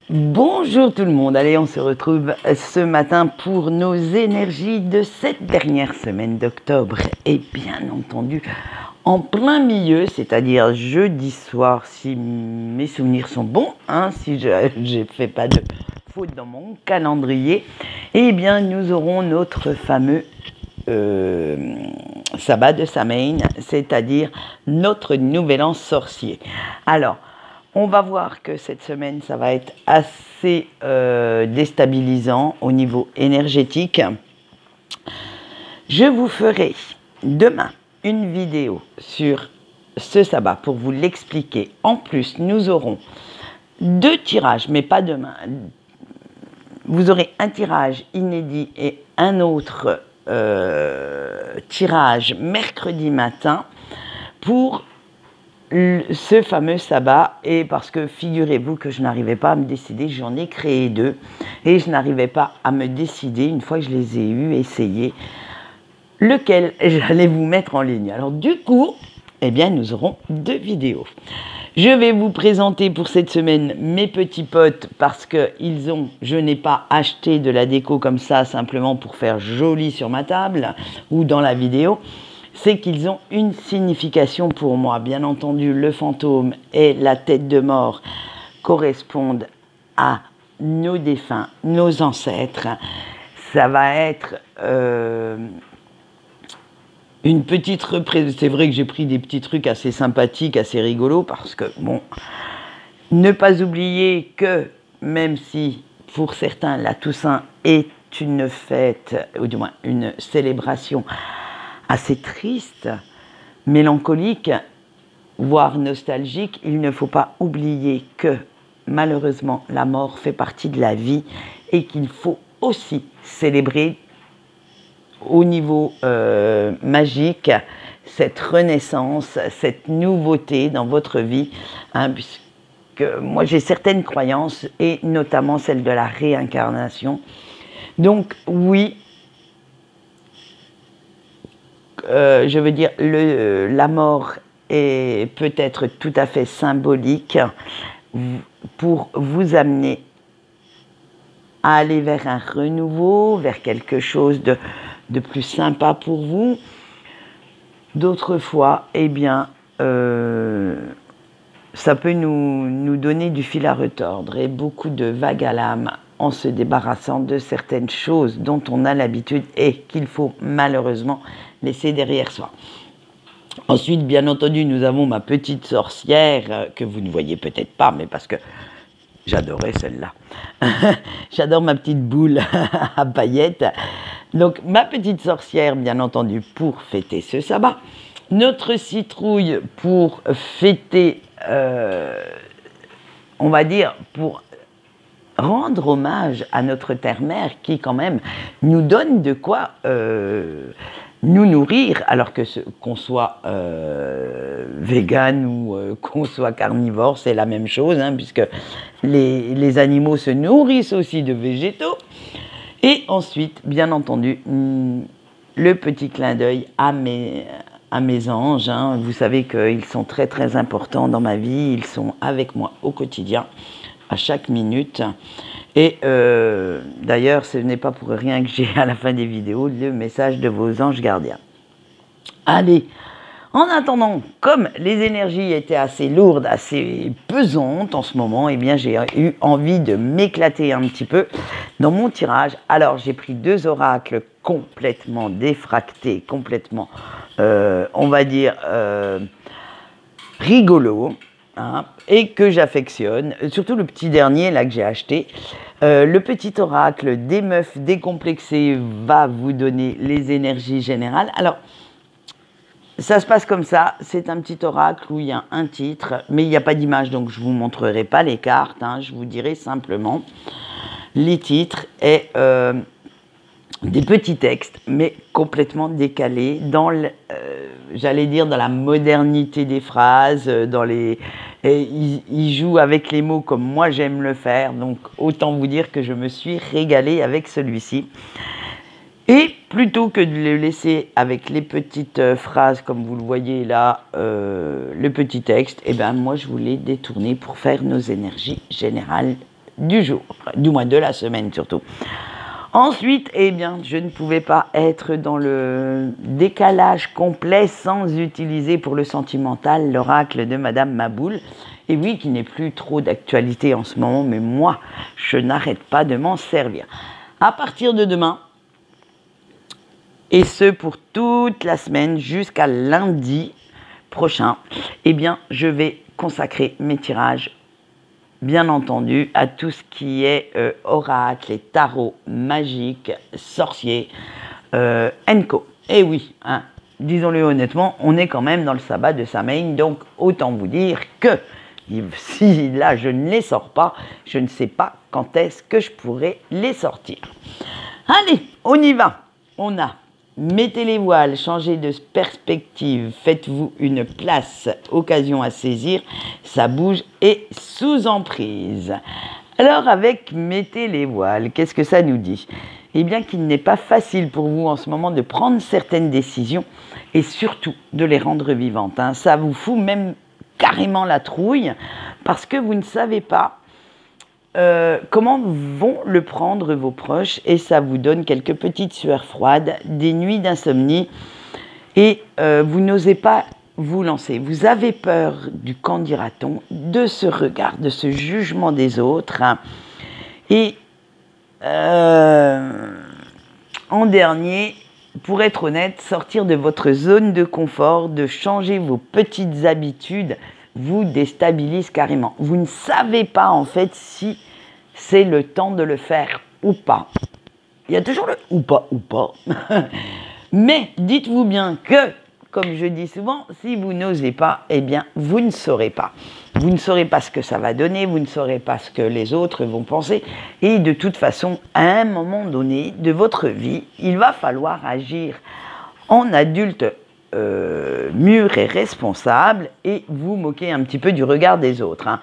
Bonjour tout le monde, allez on se retrouve ce matin pour nos énergies de cette dernière semaine d'octobre et bien entendu en plein milieu, c'est-à-dire jeudi soir si mes souvenirs sont bons, si je ne fais pas de faute dans mon calendrier, eh bien nous aurons notre fameux sabbat de Samhain, c'est-à-dire notre nouvel an sorcier. Alors, on va voir que cette semaine, ça va être assez déstabilisant au niveau énergétique. Je vous ferai demain une vidéo sur ce sabbat pour vous l'expliquer. En plus, nous aurons 2 tirages, mais pas demain. Vous aurez un tirage inédit et un autre tirage mercredi matin pour ce fameux sabbat, et parce que figurez-vous que je n'arrivais pas à me décider, j'en ai créé 2 et je n'arrivais pas à me décider une fois que je les ai essayés, lequel j'allais vous mettre en ligne. Alors du coup, eh bien nous aurons 2 vidéos. Je vais vous présenter pour cette semaine mes petits potes parce que je n'ai pas acheté de la déco comme ça simplement pour faire joli sur ma table ou dans la vidéo. C'est qu'ils ont une signification pour moi. Bien entendu, le fantôme et la tête de mort correspondent à nos défunts, nos ancêtres. Ça va être une petite représentation. C'est vrai que j'ai pris des petits trucs assez sympathiques, assez rigolos, parce que, bon, ne pas oublier que, même si pour certains la Toussaint est une fête, ou du moins une célébration assez triste, mélancolique, voire nostalgique, il ne faut pas oublier que malheureusement la mort fait partie de la vie et qu'il faut aussi célébrer au niveau magique cette renaissance, cette nouveauté dans votre vie, puisque moi j'ai certaines croyances et notamment celle de la réincarnation. Donc oui, je veux dire, la mort est peut-être tout à fait symbolique pour vous amener à aller vers un renouveau, vers quelque chose de plus sympa pour vous. D'autres fois, eh bien, ça peut nous donner du fil à retordre et beaucoup de vagues à l'âme en se débarrassant de certaines choses dont on a l'habitude et qu'il faut malheureusement laisser derrière soi. Ensuite, bien entendu, nous avons ma petite sorcière que vous ne voyez peut-être pas, mais parce que j'adorais celle-là. J'adore ma petite boule à paillettes. Donc, ma petite sorcière, bien entendu, pour fêter ce sabbat. Notre citrouille pour fêter, on va dire, pour rendre hommage à notre terre-mère qui, quand même, nous donne de quoi nous nourrir, alors que qu'on soit vegan ou qu'on soit carnivore, c'est la même chose, puisque les animaux se nourrissent aussi de végétaux. Et ensuite, bien entendu, le petit clin d'œil à mes anges. Vous savez qu'ils sont très très importants dans ma vie, ils sont avec moi au quotidien, à chaque minute. Et d'ailleurs, ce n'est pas pour rien que j'ai à la fin des vidéos le message de vos anges gardiens. Allez, en attendant, comme les énergies étaient assez lourdes, assez pesantes en ce moment, eh bien j'ai eu envie de m'éclater un petit peu dans mon tirage. Alors j'ai pris 2 oracles complètement défractés, complètement, on va dire, rigolos. Et que j'affectionne, surtout le petit dernier là que j'ai acheté. Le petit oracle des meufs décomplexées va vous donner les énergies générales. Alors, ça se passe comme ça, c'est un petit oracle où il y a un titre, mais il n'y a pas d'image, donc je ne vous montrerai pas les cartes, je vous dirai simplement les titres et des petits textes, mais complètement décalés, dans j'allais dire dans la modernité des phrases, il joue avec les mots comme moi j'aime le faire, donc autant vous dire que je me suis régalée avec celui-ci. Et plutôt que de le laisser avec les petites phrases, comme vous le voyez là, le petit texte, eh ben moi je voulais détourner pour faire nos énergies générales du jour, du moins de la semaine surtout. Ensuite, eh bien, je ne pouvais pas être dans le décalage complet sans utiliser pour le sentimental l'oracle de Madame Maboul. Et oui, qui n'est plus trop d'actualité en ce moment, mais moi, je n'arrête pas de m'en servir. À partir de demain, et ce pour toute la semaine jusqu'à lundi prochain, eh bien, je vais consacrer mes tirages, bien entendu, à tout ce qui est oracle et tarot, magique, sorcier, co. Et oui, hein, disons-le honnêtement, on est quand même dans le sabbat de Samhain, donc autant vous dire que si là je ne les sors pas, je ne sais pas quand est-ce que je pourrai les sortir. Allez, on y va. On a mettez les voiles, changez de perspective, faites-vous une place, occasion à saisir, ça bouge et sous emprise. Alors avec mettez les voiles, qu'est-ce que ça nous dit? Eh bien qu'il n'est pas facile pour vous en ce moment de prendre certaines décisions et surtout de les rendre vivantes. Hein. Ça vous fout même carrément la trouille parce que vous ne savez pas comment vont le prendre vos proches et ça vous donne quelques petites sueurs froides, des nuits d'insomnie et vous n'osez pas vous lancer. Vous avez peur du qu'en dira-t-on, de ce regard, de ce jugement des autres. Hein. Et en dernier, pour être honnête, sortir de votre zone de confort, de changer vos petites habitudes, vous déstabilise carrément. Vous ne savez pas en fait si c'est le temps de le faire ou pas. Il y a toujours le ou pas. Mais dites-vous bien que, comme je dis souvent, si vous n'osez pas, eh bien vous ne saurez pas. Vous ne saurez pas ce que ça va donner, vous ne saurez pas ce que les autres vont penser. Et de toute façon, à un moment donné de votre vie, il va falloir agir en adulte mûr et responsable et vous moquer un petit peu du regard des autres. Hein.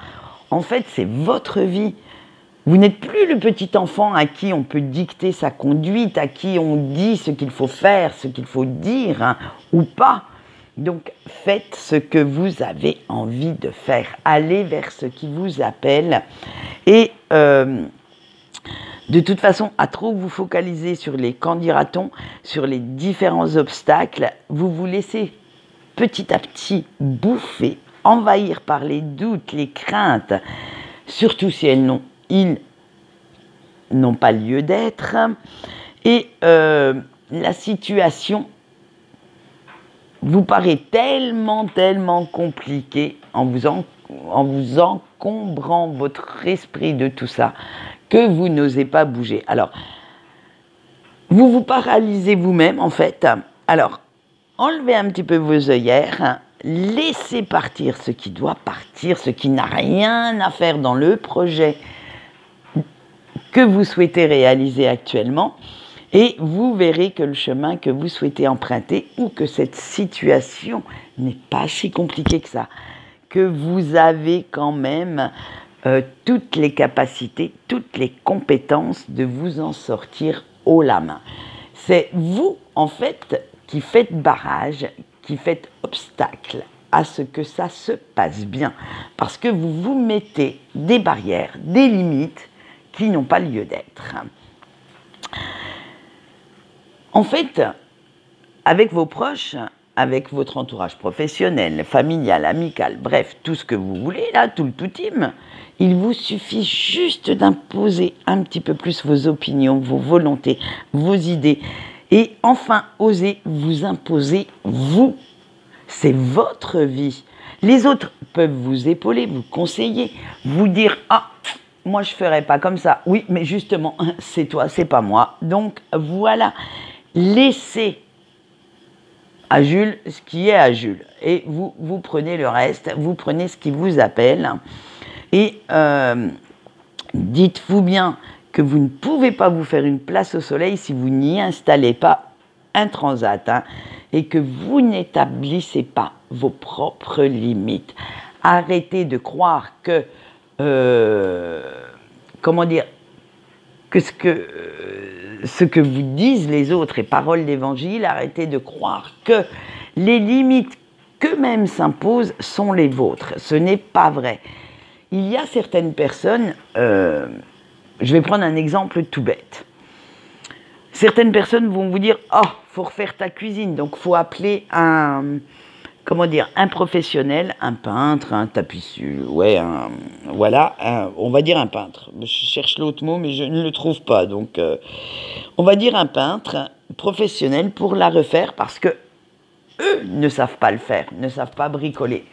En fait, c'est votre vie. Vous n'êtes plus le petit enfant à qui on peut dicter sa conduite, à qui on dit ce qu'il faut faire, ce qu'il faut dire, hein, ou pas. Donc, faites ce que vous avez envie de faire. Allez vers ce qui vous appelle. Et de toute façon, à trop vous focaliser sur les qu'en dira-t-on, sur les différents obstacles, vous vous laissez petit à petit bouffer, envahir par les doutes, les craintes, surtout si ils n'ont pas lieu d'être. Et la situation vous paraît tellement compliquée en vous encombrant votre esprit de tout ça, que vous n'osez pas bouger. Alors, vous vous paralysez vous-même, en fait. Alors, enlevez un petit peu vos œillères, hein, laissez partir ce qui doit partir, ce qui n'a rien à faire dans le projet que vous souhaitez réaliser actuellement, et vous verrez que le chemin que vous souhaitez emprunter, ou que cette situation n'est pas si compliquée que ça, que vous avez quand même toutes les capacités, toutes les compétences de vous en sortir haut la main. C'est vous, en fait, qui faites barrage, qui faites obstacle à ce que ça se passe bien. Parce que vous vous mettez des barrières, des limites qui n'ont pas lieu d'être. En fait, avec vos proches, avec votre entourage professionnel, familial, amical, bref, tout ce que vous voulez, là, tout le tout team, il vous suffit juste d'imposer un petit peu plus vos opinions, vos volontés, vos idées, et enfin, oser vous imposer, vous. C'est votre vie. Les autres peuvent vous épauler, vous conseiller, vous dire « Ah, moi je ne ferai pas comme ça. » Oui, mais justement, c'est toi, c'est pas moi. Donc voilà, laissez à Jules ce qui est à Jules. Et vous prenez le reste, vous prenez ce qui vous appelle. Et dites-vous bien que vous ne pouvez pas vous faire une place au soleil si vous n'y installez pas un transat, hein, et que vous n'établissez pas vos propres limites. Arrêtez de croire que, que ce que vous disent les autres est parole d'évangile. Arrêtez de croire que les limites qu'eux-mêmes s'imposent sont les vôtres. Ce n'est pas vrai. Il y a certaines personnes je vais prendre un exemple tout bête. Certaines personnes vont vous dire « Oh, faut refaire ta cuisine, donc faut appeler un professionnel, un peintre, un tapissier, on va dire un peintre. Je cherche l'autre mot, mais je ne le trouve pas. Donc, on va dire un peintre professionnel pour la refaire parce que eux ne savent pas le faire, ne savent pas bricoler.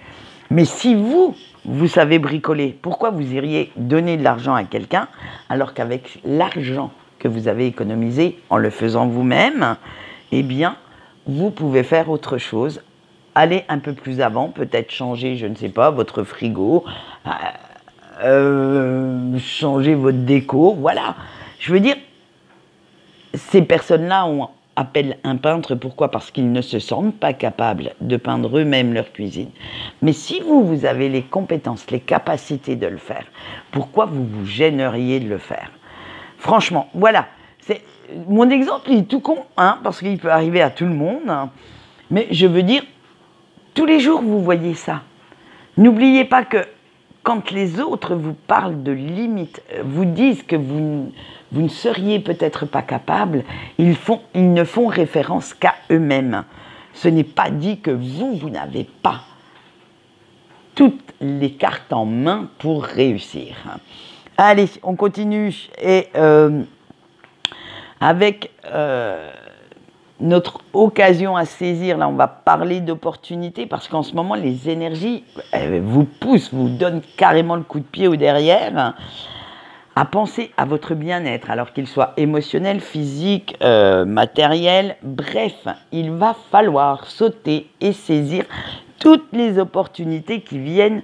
Mais si vous savez bricoler, pourquoi vous iriez donner de l'argent à quelqu'un alors qu'avec l'argent que vous avez économisé en le faisant vous-même, eh bien, vous pouvez faire autre chose, aller un peu plus avant, peut-être changer, je ne sais pas, votre frigo, changer votre déco, voilà. Je veux dire, ces personnes-là appellent un peintre, pourquoi? Parce qu'ils ne se sentent pas capables de peindre eux-mêmes leur cuisine. Mais si vous avez les compétences, les capacités de le faire, pourquoi vous vous gêneriez de le faire? Franchement, voilà. Mon exemple il est tout con, parce qu'il peut arriver à tout le monde. Mais je veux dire, tous les jours, vous voyez ça. N'oubliez pas que quand les autres vous parlent de limites, vous disent que vous ne seriez peut-être pas capable, ils ne font référence qu'à eux-mêmes. Ce n'est pas dit que vous n'avez pas toutes les cartes en main pour réussir. Allez, on continue et avec notre occasion à saisir, là on va parler d'opportunités parce qu'en ce moment les énergies vous poussent, vous donnent carrément le coup de pied au derrière à penser à votre bien-être, alors qu'il soit émotionnel, physique, matériel, bref, il va falloir sauter et saisir toutes les opportunités qui viennent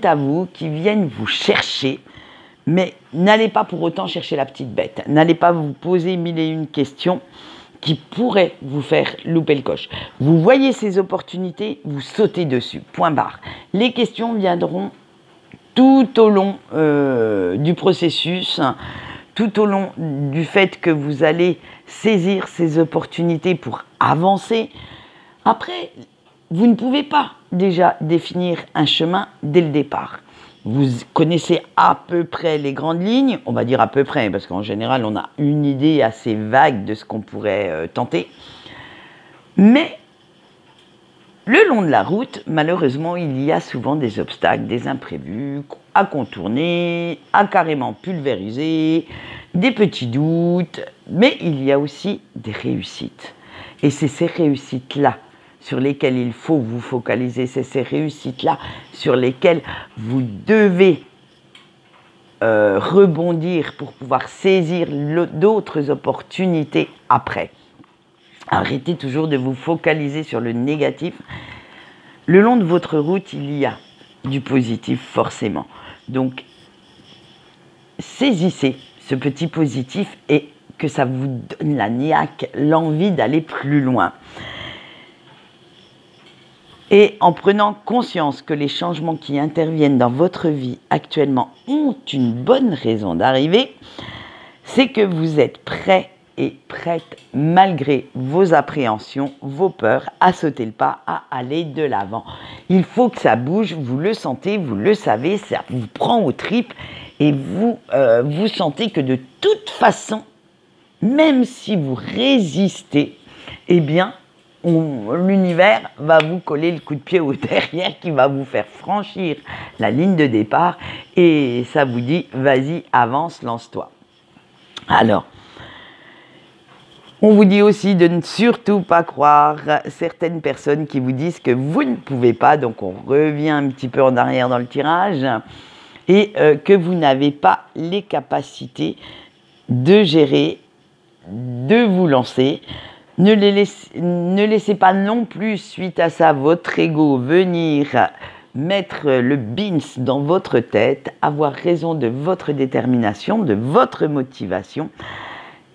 à vous, qui viennent vous chercher. Mais n'allez pas pour autant chercher la petite bête. N'allez pas vous poser 1001 questions qui pourraient vous faire louper le coche. Vous voyez ces opportunités, vous sautez dessus, point barre. Les questions viendront tout au long du processus, tout au long du fait que vous allez saisir ces opportunités pour avancer. Après, vous ne pouvez pas déjà définir un chemin dès le départ. Vous connaissez à peu près les grandes lignes, on va dire à peu près, parce qu'en général, on a une idée assez vague de ce qu'on pourrait tenter. Mais, le long de la route, malheureusement, il y a souvent des obstacles, des imprévus à contourner, à carrément pulvériser, des petits doutes, mais il y a aussi des réussites. Et c'est ces réussites-là sur lesquelles il faut vous focaliser, c'est ces réussites-là sur lesquelles vous devez rebondir pour pouvoir saisir d'autres opportunités après. Arrêtez toujours de vous focaliser sur le négatif. Le long de votre route, il y a du positif forcément. Donc, saisissez ce petit positif et que ça vous donne la niaque, l'envie d'aller plus loin. Et en prenant conscience que les changements qui interviennent dans votre vie actuellement ont une bonne raison d'arriver, c'est que vous êtes prêt et prête, malgré vos appréhensions, vos peurs, à sauter le pas, à aller de l'avant. Il faut que ça bouge, vous le sentez, vous le savez, ça vous prend aux tripes et vous sentez que de toute façon, même si vous résistez, eh bien, l'univers va vous coller le coup de pied au derrière qui va vous faire franchir la ligne de départ et ça vous dit vas-y, avance, lance-toi. Alors, on vous dit aussi de ne surtout pas croire certaines personnes qui vous disent que vous ne pouvez pas, donc on revient un petit peu en arrière dans le tirage, et que vous n'avez pas les capacités de gérer, de vous lancer. Ne laissez pas non plus, suite à ça, votre ego venir mettre le bins dans votre tête, avoir raison de votre détermination, de votre motivation.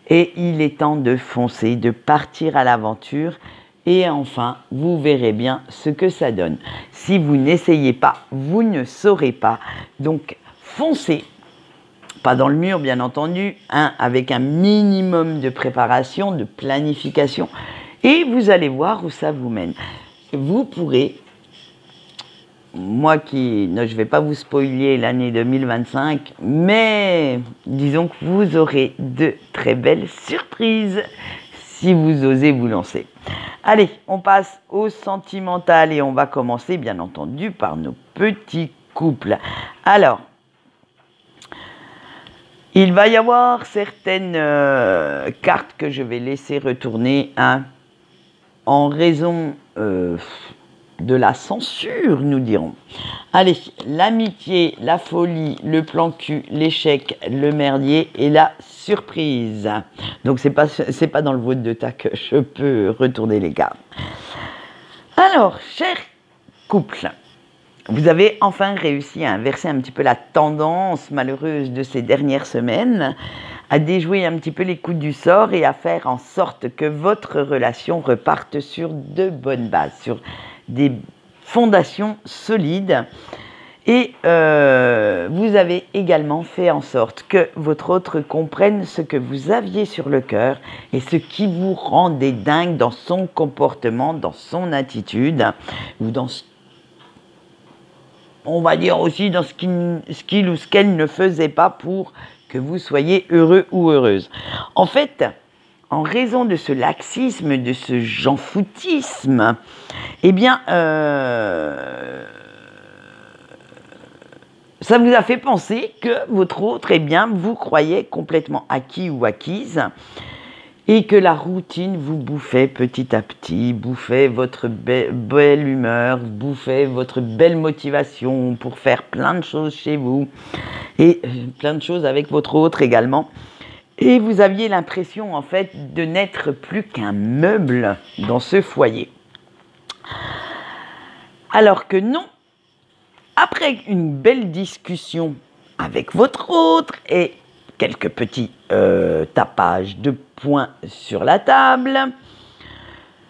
Et il est temps de foncer, de partir à l'aventure. Et enfin, vous verrez bien ce que ça donne. Si vous n'essayez pas, vous ne saurez pas. Donc, foncez. Pas dans le mur, bien entendu, avec un minimum de préparation, de planification. Et vous allez voir où ça vous mène. Vous pourrez moi qui... Non, je ne vais pas vous spoiler l'année 2025, mais disons que vous aurez de très belles surprises si vous osez vous lancer. Allez, on passe au sentimental et on va commencer bien entendu par nos petits couples. Alors, il va y avoir certaines cartes que je vais laisser retourner en raison de la censure, nous dirons. Allez, l'amitié, la folie, le plan cul, l'échec, le merdier et la surprise. Donc, c'est pas dans le vote de ta que je peux retourner les cartes. Alors, cher couple, vous avez enfin réussi à inverser un petit peu la tendance malheureuse de ces dernières semaines, à déjouer un petit peu les coups du sort et à faire en sorte que votre relation reparte sur de bonnes bases, sur des fondations solides. Et vous avez également fait en sorte que votre autre comprenne ce que vous aviez sur le cœur et ce qui vous rendait dingue dans son comportement, dans son attitude, ou dans, on va dire aussi, dans ce qu'il ou ce qu'elle ne faisait pas pour que vous soyez heureux ou heureuse. En fait, en raison de ce laxisme, de ce j'en-foutisme, eh bien, ça vous a fait penser que votre autre, eh bien, vous croyez complètement acquis ou acquise et que la routine vous bouffait petit à petit, bouffait votre belle humeur, bouffait votre belle motivation pour faire plein de choses chez vous et plein de choses avec votre autre également. Et vous aviez l'impression, en fait, de n'être plus qu'un meuble dans ce foyer. Alors que non, après une belle discussion avec votre autre et quelques petits tapages de poing sur la table,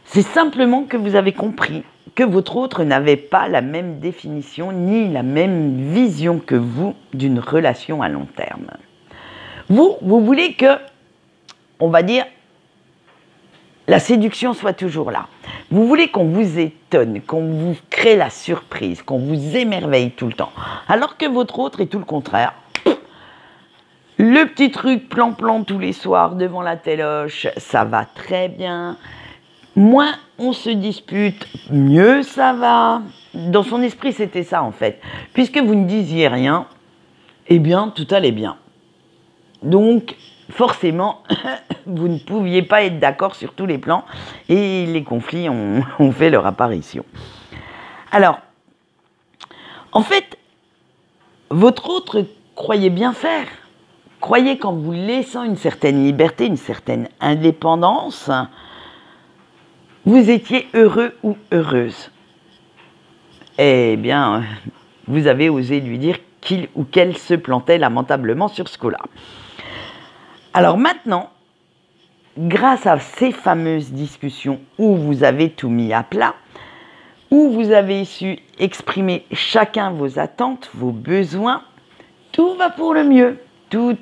c'est simplement que vous avez compris que votre autre n'avait pas la même définition ni la même vision que vous d'une relation à long terme. Vous voulez que, on va dire, la séduction soit toujours là. Vous voulez qu'on vous étonne, qu'on vous crée la surprise, qu'on vous émerveille tout le temps. Alors que votre autre est tout le contraire. Le petit truc plan-plan tous les soirs devant la téloche, ça va très bien. Moins on se dispute, mieux ça va. Dans son esprit, c'était ça en fait. Puisque vous ne disiez rien, eh bien, tout allait bien. Donc, forcément, vous ne pouviez pas être d'accord sur tous les plans et les conflits ont fait leur apparition. Alors, en fait, votre autre croyait bien faire. Croyait qu'en vous laissant une certaine liberté, une certaine indépendance, vous étiez heureux ou heureuse. Eh bien, vous avez osé lui dire qu'il ou qu'elle se plantait lamentablement sur ce coup-là. Alors maintenant, grâce à ces fameuses discussions où vous avez tout mis à plat, où vous avez su exprimer chacun vos attentes, vos besoins, tout va pour le mieux. Tout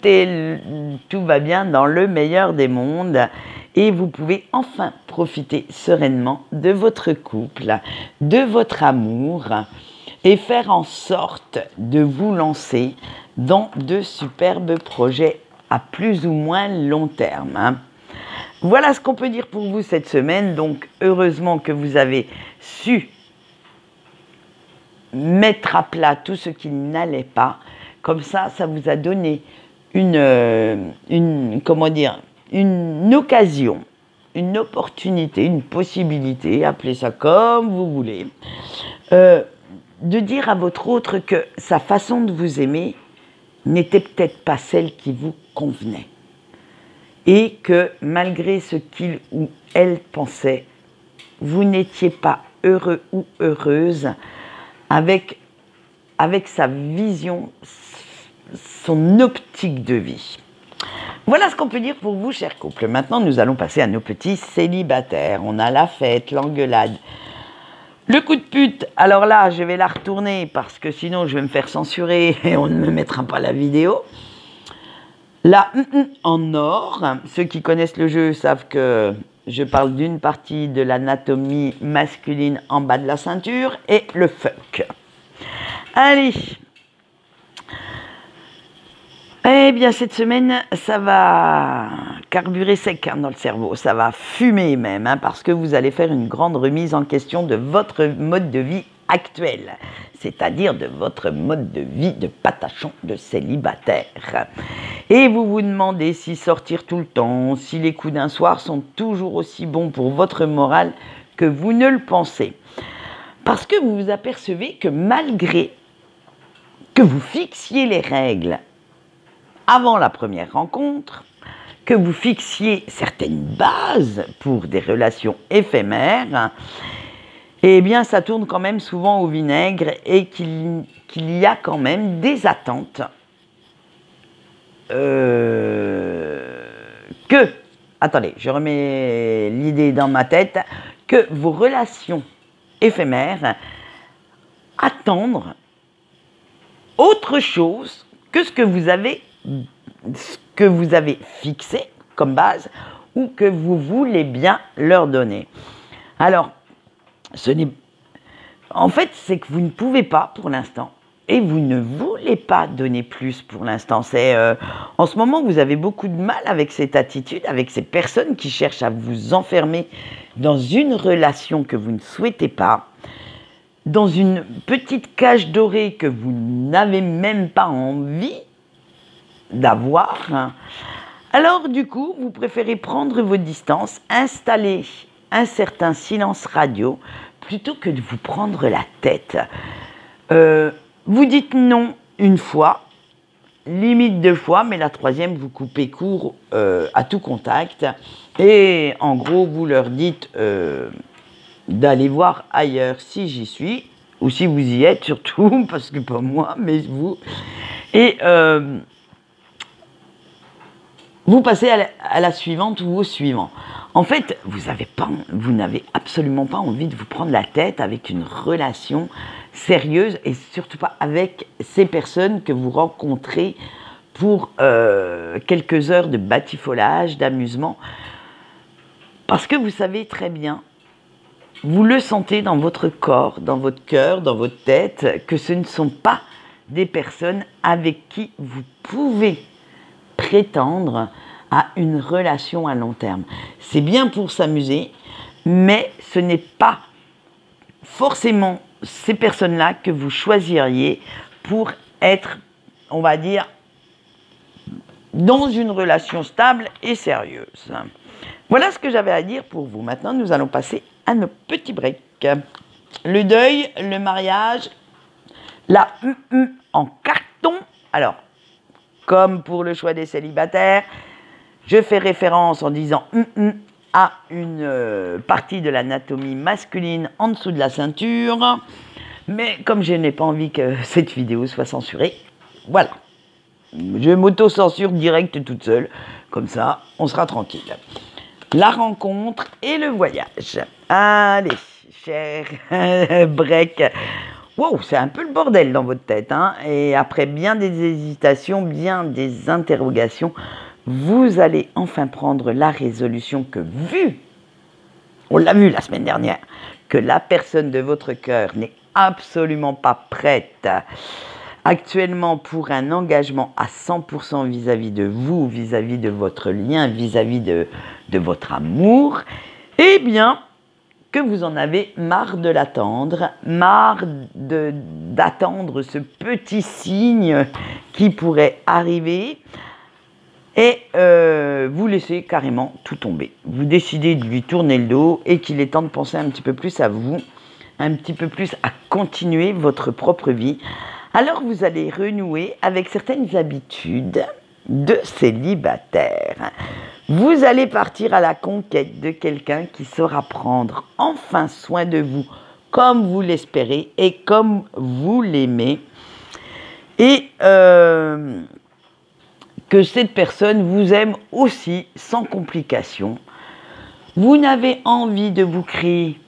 va bien dans le meilleur des mondes et vous pouvez enfin profiter sereinement de votre couple, de votre amour et faire en sorte de vous lancer dans de superbes projets à plus ou moins long terme. Voilà ce qu'on peut dire pour vous cette semaine. Donc, heureusement que vous avez su mettre à plat tout ce qui n'allait pas. Comme ça, ça vous a donné une occasion, une opportunité, une possibilité, appelez ça comme vous voulez, de dire à votre autre que sa façon de vous aimer n'était peut-être pas celle qui vous convenait. Et que malgré ce qu'il ou elle pensait, vous n'étiez pas heureux ou heureuse avec sa vision, son optique de vie. Voilà ce qu'on peut dire pour vous, chers couples. Maintenant, nous allons passer à nos petits célibataires. On a la fête, l'engueulade, le coup de pute. Alors là, je vais la retourner parce que sinon, je vais me faire censurer et on ne me mettra pas la vidéo. Là, en or, ceux qui connaissent le jeu savent que je parle d'une partie de l'anatomie masculine en bas de la ceinture et le fuck. Allez. Eh bien, cette semaine, ça va carburer sec dans le cerveau, ça va fumer même, parce que vous allez faire une grande remise en question de votre mode de vie actuel, c'est-à-dire de votre mode de vie de patachon, de célibataire. Et vous vous demandez si sortir tout le temps, si les coups d'un soir sont toujours aussi bons pour votre morale que vous ne le pensez. Parce que vous vous apercevez que malgré que vous fixiez les règles avant la première rencontre, que vous fixiez certaines bases pour des relations éphémères, eh bien ça tourne quand même souvent au vinaigre et qu'il y a quand même des attentes attendez, je remets l'idée dans ma tête, que vos relations éphémères attendent autre chose que ce que vous avez fixé comme base ou que vous voulez bien leur donner. Alors, en fait, c'est que vous ne pouvez pas pour l'instant et vous ne voulez pas donner plus pour l'instant. En ce moment, vous avez beaucoup de mal avec cette attitude, avec ces personnes qui cherchent à vous enfermer dans une relation que vous ne souhaitez pas, dans une petite cage dorée que vous n'avez même pas envie d'avoir. Alors du coup, vous préférez prendre vos distances, installer un certain silence radio, plutôt que de vous prendre la tête. Vous dites non une fois, limite 2 fois, mais la 3e, vous coupez court à tout contact. Et en gros, vous leur dites d'aller voir ailleurs si j'y suis, ou si vous y êtes surtout, parce que pas moi, mais vous. Et vous passez à la suivante ou au suivant. En fait, vous n'avez absolument pas envie de vous prendre la tête avec une relation sérieuse et surtout pas avec ces personnes que vous rencontrez pour quelques heures de batifolage, d'amusement. Parce que vous savez très bien, vous le sentez dans votre corps, dans votre cœur, dans votre tête, que ce ne sont pas des personnes avec qui vous pouvez prétendre à une relation à long terme. C'est bien pour s'amuser, mais ce n'est pas forcément ces personnes-là que vous choisiriez pour être, on va dire, dans une relation stable et sérieuse. Voilà ce que j'avais à dire pour vous. Maintenant, nous allons passer à nos petits breaks. Le deuil, le mariage, la en carton. Alors, comme pour le choix des célibataires, je fais référence en disant à une partie de l'anatomie masculine en dessous de la ceinture. Mais comme je n'ai pas envie que cette vidéo soit censurée, voilà. Je m'auto-censure direct toute seule. Comme ça, on sera tranquille. La rencontre et le voyage. Allez, cher break. Wow, c'est un peu le bordel dans votre tête, hein. Et après bien des hésitations, bien des interrogations, vous allez enfin prendre la résolution que on l'a vu la semaine dernière, que la personne de votre cœur n'est absolument pas prête actuellement pour un engagement à 100% vis-à-vis de vous, vis-à-vis de votre lien, vis-à-vis de votre amour, eh bien, que vous en avez marre de l'attendre, marre d'attendre ce petit signe qui pourrait arriver, et vous laissez carrément tout tomber. Vous décidez de lui tourner le dos et qu'il est temps de penser un petit peu plus à vous, un petit peu plus à continuer votre propre vie. Alors vous allez renouer avec certaines habitudes de célibataire. Vous allez partir à la conquête de quelqu'un qui saura prendre enfin soin de vous comme vous l'espérez et comme vous l'aimez. Et que cette personne vous aime aussi sans complication. Vous n'avez envie de vous créer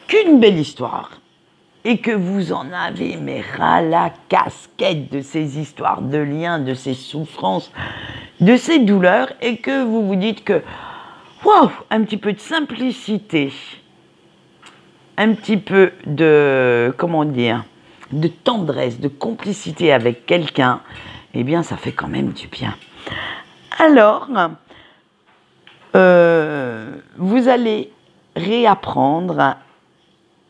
qu'une belle histoire et que vous en avez mais ras la casquette de ces histoires de liens, de ces souffrances, de ces douleurs, et que vous vous dites que waouh, un petit peu de simplicité, un petit peu de, comment dire, de tendresse, de complicité avec quelqu'un, eh bien, ça fait quand même du bien. Alors, vous allez réapprendre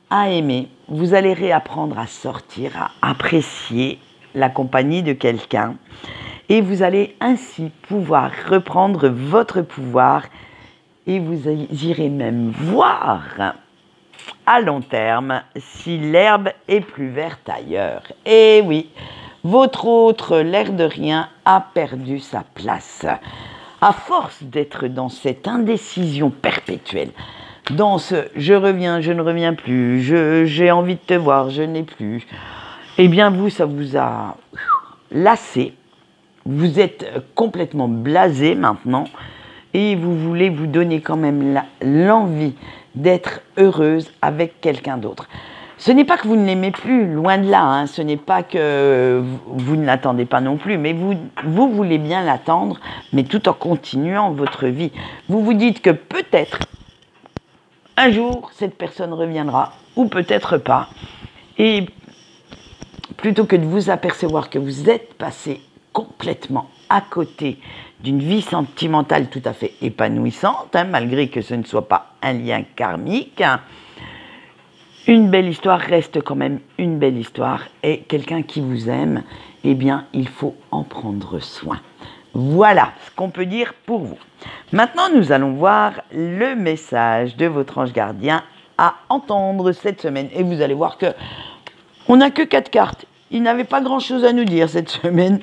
à aimer, vous allez réapprendre à sortir, à apprécier la compagnie de quelqu'un et vous allez ainsi pouvoir reprendre votre pouvoir et vous irez même voir à long terme si l'herbe est plus verte ailleurs. Et oui, votre autre, l'air de rien, a perdu sa place. À force d'être dans cette indécision perpétuelle, dans ce « je reviens, je ne reviens plus, j'ai envie de te voir, je n'ai plus », eh bien vous, ça vous a lassé, vous êtes complètement blasé maintenant et vous voulez vous donner quand même l'envie d'être heureuse avec quelqu'un d'autre. Ce n'est pas que vous ne l'aimez plus, loin de là, hein. Ce n'est pas que vous ne l'attendez pas non plus, mais vous voulez bien l'attendre, mais tout en continuant votre vie. Vous vous dites que peut-être, un jour, cette personne reviendra, ou peut-être pas. Et plutôt que de vous apercevoir que vous êtes passé complètement à côté d'une vie sentimentale tout à fait épanouissante, hein, malgré que ce ne soit pas un lien karmique, une belle histoire reste quand même une belle histoire et quelqu'un qui vous aime, eh bien, il faut en prendre soin. Voilà ce qu'on peut dire pour vous. Maintenant, nous allons voir le message de votre ange gardien à entendre cette semaine. Et vous allez voir que on n'a que 4 cartes. Il n'avait pas grand-chose à nous dire cette semaine.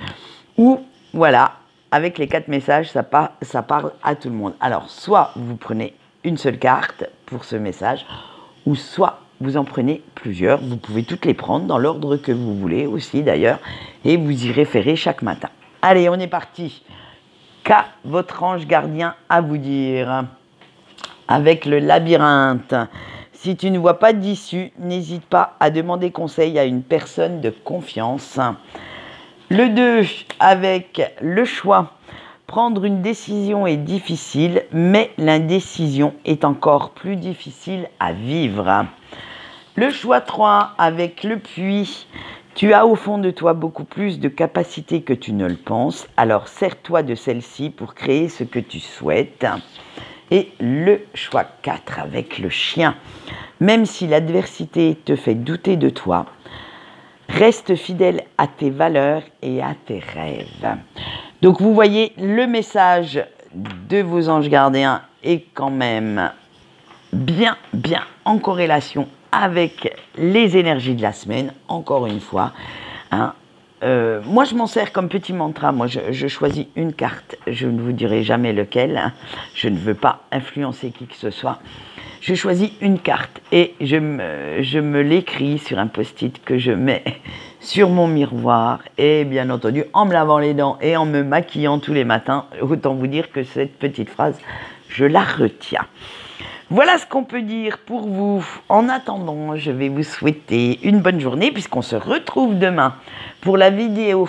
Ou, voilà, avec les 4 messages, ça parle à tout le monde. Alors, soit vous prenez une seule carte pour ce message, ou soit vous en prenez plusieurs. Vous pouvez toutes les prendre dans l'ordre que vous voulez aussi d'ailleurs, et vous y référez chaque matin. Allez, on est parti. Qu'a votre ange gardien à vous dire? Avec le labyrinthe. Si tu ne vois pas d'issue, n'hésite pas à demander conseil à une personne de confiance. Le 2, avec le choix. Prendre une décision est difficile, mais l'indécision est encore plus difficile à vivre. Le choix 3, avec le puits. Tu as au fond de toi beaucoup plus de capacités que tu ne le penses, alors sers-toi de celle-ci pour créer ce que tu souhaites. Et le choix 4 avec le chien. Même si l'adversité te fait douter de toi, reste fidèle à tes valeurs et à tes rêves. Donc vous voyez, le message de vos anges gardiens est quand même bien en corrélation avec les énergies de la semaine, encore une fois. Hein. Moi, je m'en sers comme petit mantra. Moi, je choisis une carte. Je ne vous dirai jamais lequel. Hein. Je ne veux pas influencer qui que ce soit. Je choisis une carte et je me l'écris sur un post-it que je mets sur mon miroir. Et bien entendu, en me lavant les dents et en me maquillant tous les matins, autant vous dire que cette petite phrase, je la retiens. Voilà ce qu'on peut dire pour vous. En attendant, je vais vous souhaiter une bonne journée puisqu'on se retrouve demain pour la vidéo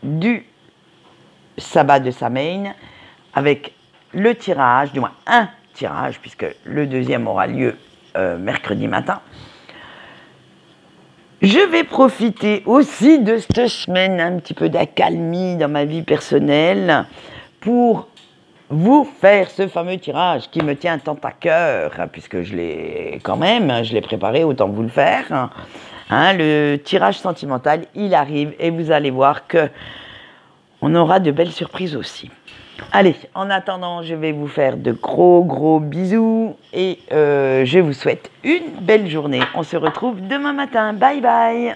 du sabbat de Samhain avec le tirage, du moins un tirage puisque le deuxième aura lieu mercredi matin. Je vais profiter aussi de cette semaine un petit peu d'accalmie dans ma vie personnelle pour vous faire ce fameux tirage qui me tient tant à cœur, puisque je l'ai préparé, autant vous le faire. Hein, le tirage sentimental, il arrive et vous allez voir que on aura de belles surprises aussi. Allez, en attendant, je vais vous faire de gros bisous et je vous souhaite une belle journée. On se retrouve demain matin. Bye bye.